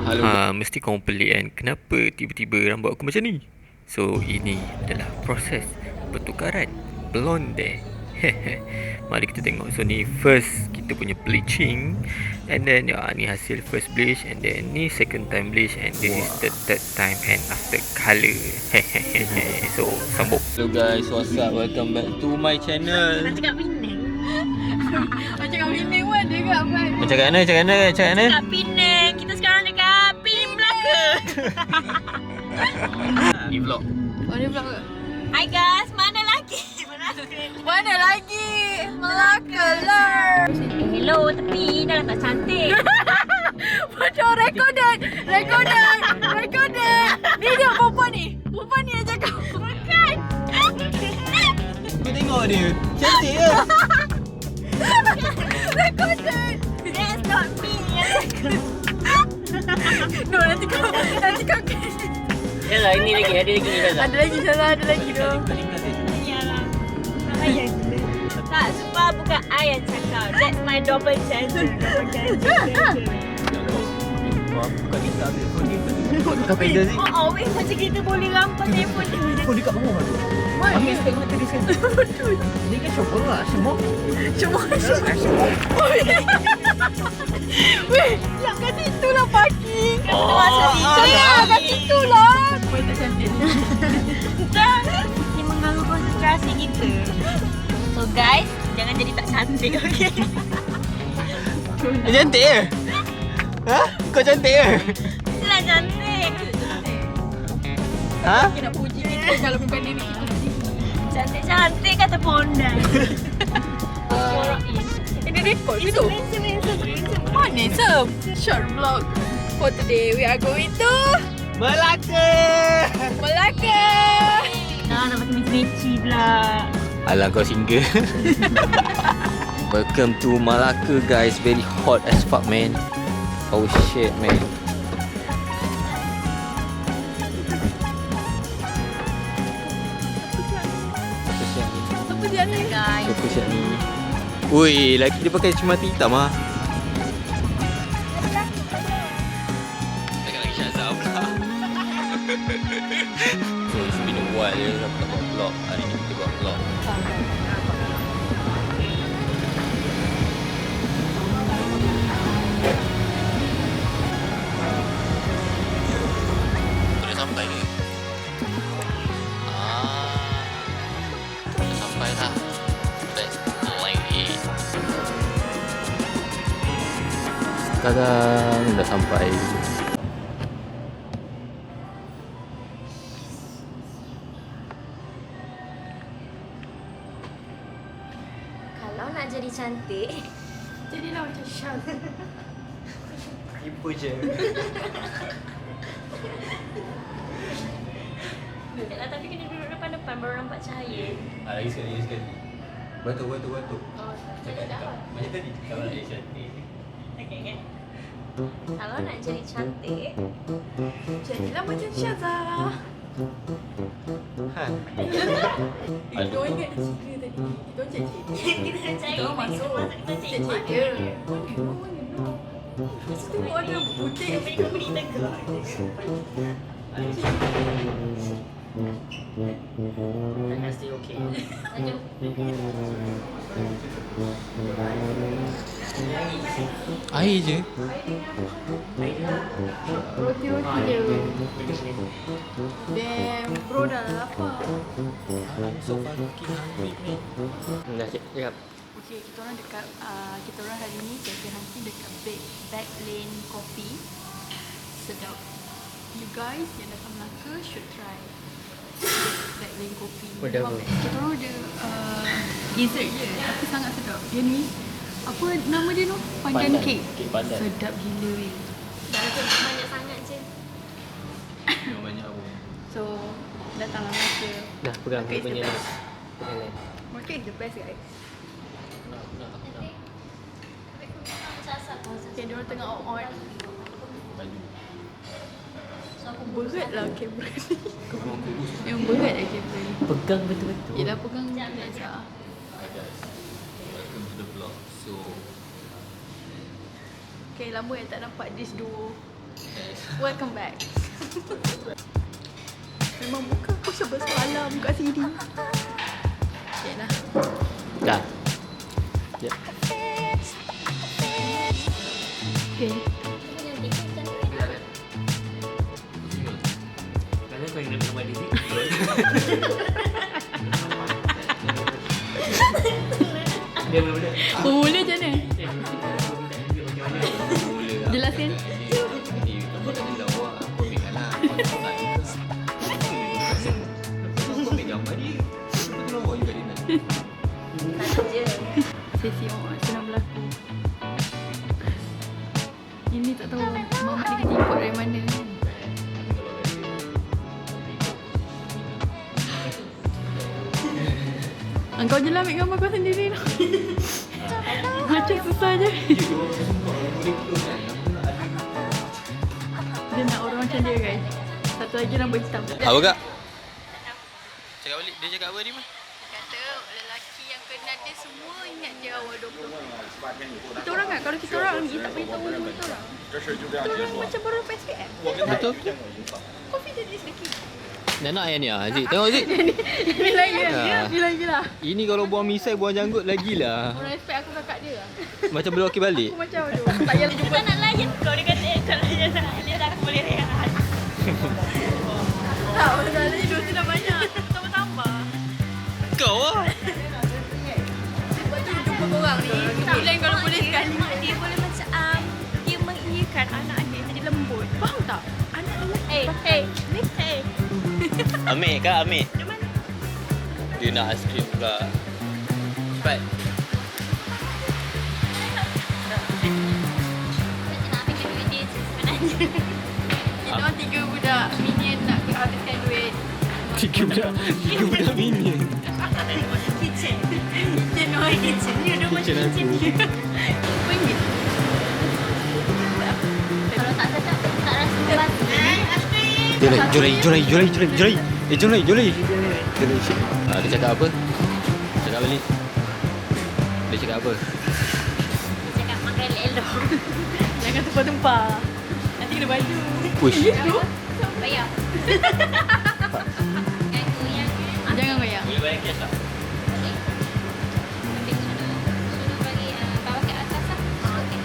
Mesti korang pelik kan, kenapa tiba-tiba rambut aku macam ni? So, ini adalah proses pertukaran blonde. Mari kita tengok. So, ni first kita punya bleaching. And then, ni hasil first bleach. And then, ni second time bleach. And this is the third time and after colour. So, sambung. Hello guys, what's up? Welcome back to my channel. Nak cakap Penang. Macam kat Penang pun ada kat Abang. Macam kat mana? Kat Penang. Kita sekarang dekat Penang Melaka. Ni vlog. Oh, ni vlog ke? Hai guys, mana lagi? Mana lagi? Melaka lah. Hello, tapi dah tak cantik. Bodoh, recorded. Ni dia perempuan ni yang cakap. Bukan. Kau tengok dia. Cantik ke? Recorded. That's not me. No, nanti kau Yalah, ini lagi, ada lagi ni Zaza. ada lagi dong. Yalah. Ayah tak, sebab bukan I yang cakap. That's my double channel. Bukan kita ambil phone ni. Kau pedal sih. Oh, weh, macam kita boleh rampas telefon dia. Kau dekat bawah tu. Ambil step mata di sana. Dia kan syokor lah. Semua. Weh, yang kat situ lah parking. Kat situ lah. Boleh tak cantik. Ini mengganggu konsentrasi kita. So guys, jangan jadi tak cantik, okay? Dia cantik ke? Ha? Kau cantik ke? Itulah cantik. Ha? Kita nak puji kita kalau bukan diri kita sendiri. Cantik-cantik kata Pondan. Ini record ke tu? Mana Sem? Short vlog for today. We are going to Melaka! Nak pakai meci-meci pula. Alah kau single. Welcome to Malacca guys. Very hot as fuck man. Oh shit man. apa dia ni? Guys, Siapa siap ni? Ui, lelaki dia pakai cermati hitam ah. Jangan lagi Syazah pula. So it's been a while je aku tak buat vlog. Hari ni kita buat vlog. Dah sampai ke? Dah sampai lah. Let's play it. Kadang dah sampai. kalau nak jadi cantik, Jadilah macam Syaz. Ibu je. Yalah, tapi kena duduk depan-depan baru nampak cahaya. Lagi sekali. Batuk. Oh, Cakap. Macam tadi. Kalau nak jadi cantik. okay. Kalau nak jadi cantik, Jadilah macam Syazah. Han. Kita ingat dia cerita tadi. Kita cek. kita nak cari Kita masuk. kita cek Cek dia. Situ ada putih. Tapi kau beri tegak. Tengah stay okay. Air je. Roti dia. Damn, bro dah lapar. So far looking hungry man. Dah cakap. Okay, kita orang hari ni cafe hunting dekat Back Lane Coffee. Sedap. You guys yang datang Melaka should try Back Lane Coffee. Order apa? Kita orang order dessert je, tapi sangat sedap. Dia ni apa nama dia tu? Pandan cake. Kek pandan. Sedap gila weh. Banyak sangat je. Yang banyak apa? So datanglah Melaka. Dah pegang Market dia is the punya best. ni. Market is the best guys. Okay, dia orang tengah on Baju. berat lah kamera ni. Kau memang kurus. Yang berat lah kamera ni. Pegang betul-betul. Yelah pegang biasa. Hi guys. Welcome to the vlog. So Okay, lama yang tak nampak this duo. Welcome back. Memang muka aku sebesar muka sini. Okay lah. Dah. Yep. Okay. Kenapa kau ingin nama diri? Dia mula-mula. Mula macam mana? Jelaskan. Sesi senang berlaku. Ini tak tahu Mamat ni kena ikut dari mana. Engkau je lah ambil gambar kau sendiri lah. Macam susah je. Dia nak orang macam dia guys. Satu lagi rambut hitam. Apa kak? Cakap balik, dia cakap apa ni mah? Kata lelaki yang kenal dia semua ingat dia awal 20. Kita orang kan, kalau kita orang ni tak beritahu kita orang. Kita orang macam baru lepas SPM. Betul? Confident is the key. Dah nak ayah ni ah, Zik. Tengok Zik. Ini lagi lah. Ini lagi lah. Ini kalau buang misai, buang janggut lagi lah. Orang respect aku kakak dia lah. Macam berlaki balik. Aku macam aduh. Tak payah jumpa. Tak nak layan kau. Dia kata kalau dia tak aku boleh rehat. Tak, masalahnya dosa dah banyak. Tambah-tambah. Kau lah. Sebab tu jumpa korang ni. Bila kalau boleh sekali. Dia boleh macam dia mengiyakan anak dia jadi lembut. Faham tak? Anak lelaki. Hey. Ambil kak, ambil. Macam mana? Dia nak aiskrim pula. Cepat. Nak ambil duit dia sebenarnya. Kita orang 3 budak minion nak habiskan duit. 3 budak minion. Kitchen. Kitchen orang. Kitchen. Dia dah macam Kitchen kitchen aku. dia. RM1. Kalau tak cakap, tak rasa lepas. Jurai. Jurai. Dia cakap apa? Cakap balik. Dia cakap apa? Dia cakap makan elok. Jangan tumpah-tumpah. Nanti kena baju. Uish. Bayar. Yang goyang. Jangan goyang. Boleh bayar cash tak? Boleh. Tapi suruh bagi bawa ke atas lah. Okay.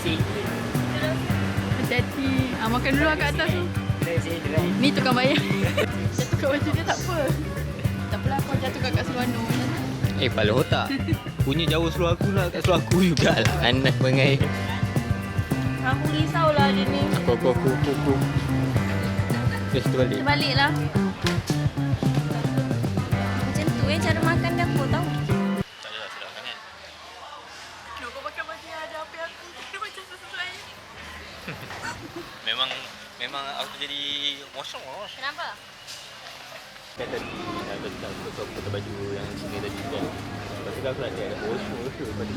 Thank you. Hati-hati. Makan dulu lah kat atas tu. Ni tukang bayar. Jatuh kat baju dia tak apa. Tak apalah kau jatuh kat seluar Nur. Kepala otak. Punya jauh seluar aku nak kat seluar aku jugalah. Anak bengai. Aku risaulah dia ni. Aku. Terus tu balik. Terbalik lah. Macam tu cara makan dia aku tau. Tak adalah sedapkan kan? Kenapa kau pakai baju yang ada api aku? Dia macam sesuai. Memang aku jadi mosong. Kenapa? Kan tadi aku pakai baju yang sini tadi kan. Lepas tu aku nak cakap bosho. Lepas tu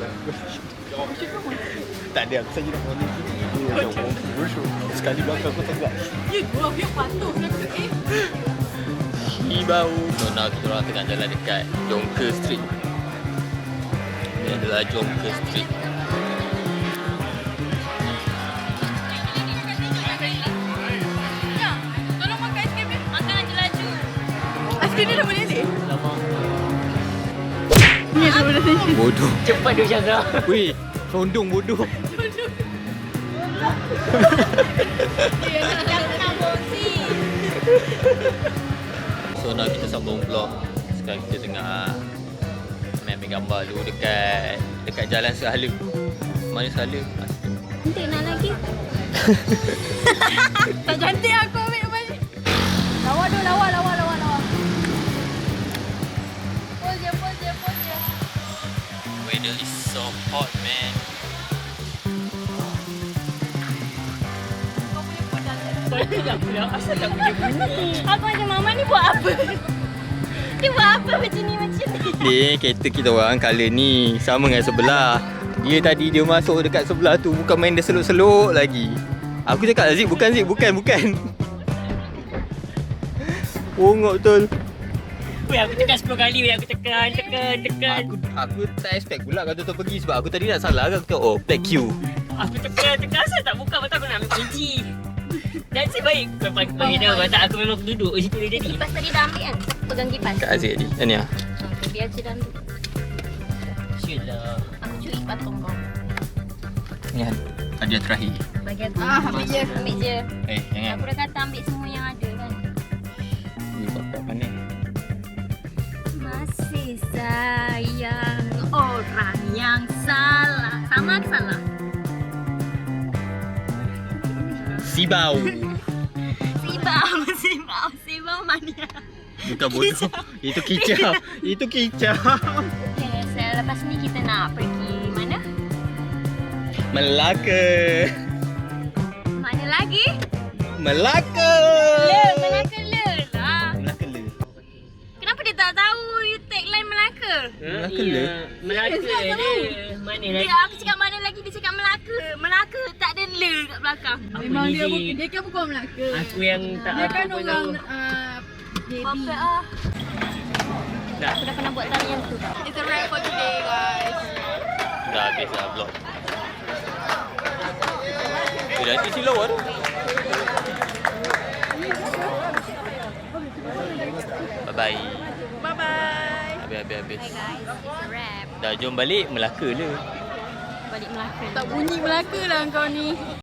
tak ada, aku saja nak ngomong gini. Dia macam bosho. Sekali belakang aku tegak. Ya gua dia patuh kata Hibau. So now kita orang tengah jalan dekat Jonker Street. Ini adalah Jonker Street. Ya, tolong makan aiskrim ni. Makan aja laju. Aiskrim ni dah boleh ni. Lama. Ni dah boleh ni. Bodoh. Cepat dia jaga. Weh, condong bodoh. Jangan nak bosi. So now kita sambung vlog. Sekarang kita tengah ambil gambar dulu dekat jalan Sehala. Mana Sehala? Nanti nak lagi. Tak cantik aku ambil balik. Lawa tu, lawa. Pose dia. Weather is so hot, man. Kau punya pun dah. Asal tak punya bunyi. Aku macam mama ni buat apa? Dia buat apa macam ni? Ni kereta kita orang colour ni sama dengan sebelah. Dia tadi dia masuk dekat sebelah tu bukan main dia seluk-seluk lagi. Aku cakap Zik bukan. Bongok betul. Weh, aku tekan 10 kali weh. Aku tekan. Aku tak expect pula kau tu pergi sebab aku tadi nak salah kan. Aku tengok oh back queue. Aku tekan. Asal tak buka mata aku nak ambil kunci. Nasib baik kau panggil dia. Kalau tak aku memang duduk situ dia jadi. Kipas tadi dah ambil kan? Pegang kipas. Kat Aziz tadi. Ni ah. Okay, biar Cik dah ambil. Syulah. Aku curi patung kau. Ni hadiah terakhir. Bagi aku. Ambil je. Ambil je. Jangan. Aku dah kata ambil semua yang ada kan. Ni bapak panik. Masih sayang orang yang salah. Sama ke salah? Sibau. Sibau mania. Bukan bodoh. Itu kicau. Itu kicau. Okay, selepas ni kita nak pergi mana? Melaka. Mana lagi? Melaka. Melaka le lah. Melaka le. Kenapa dia tak tahu you tagline Melaka? Melaka le. Melaka dia. Mana lagi? Dia aku cakap mana lagi, dia cakap Melaka. Melaka tak ada le kat belakang. Memang dia kan bukan Melaka. Aku yang tak Dia kan apa pun orang tahu. baby. Perfect ah. Aku dah pernah buat tarian tu. It's a wrap for today, guys. Dah habis dah vlog. Nanti silau kan? Bye-bye. Bye-bye. Habis. Hi guys, it's a wrap. Dah jom balik Melaka le. Balik Melaka. Tak bunyi Melaka lah kau ni.